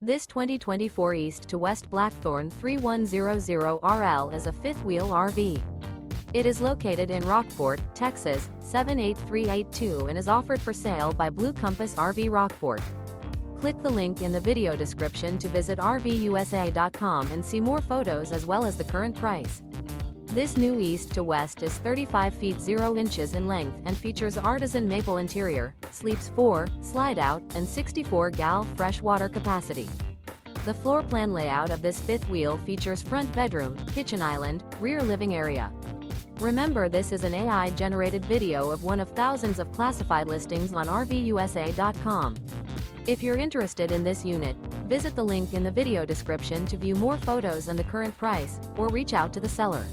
This 2024 East to West Blackthorn 3100RL is a fifth-wheel RV. It is located in Rockport, Texas, 78382 and is offered for sale by Blue Compass RV Rockport. Click the link in the video description to visit RVUSA.com and see more photos as well as the current price. This new East to West is 35 feet 0 inches in length and features ARTISAN MAPLE interior, sleeps 4, slide-out, and 64-gal freshwater capacity. The floor plan layout of this fifth wheel features front bedroom, kitchen island, rear living area. Remember, this is an AI-generated video of one of thousands of classified listings on RVUSA.com. If you're interested in this unit, visit the link in the video description to view more photos and the current price, or reach out to the seller.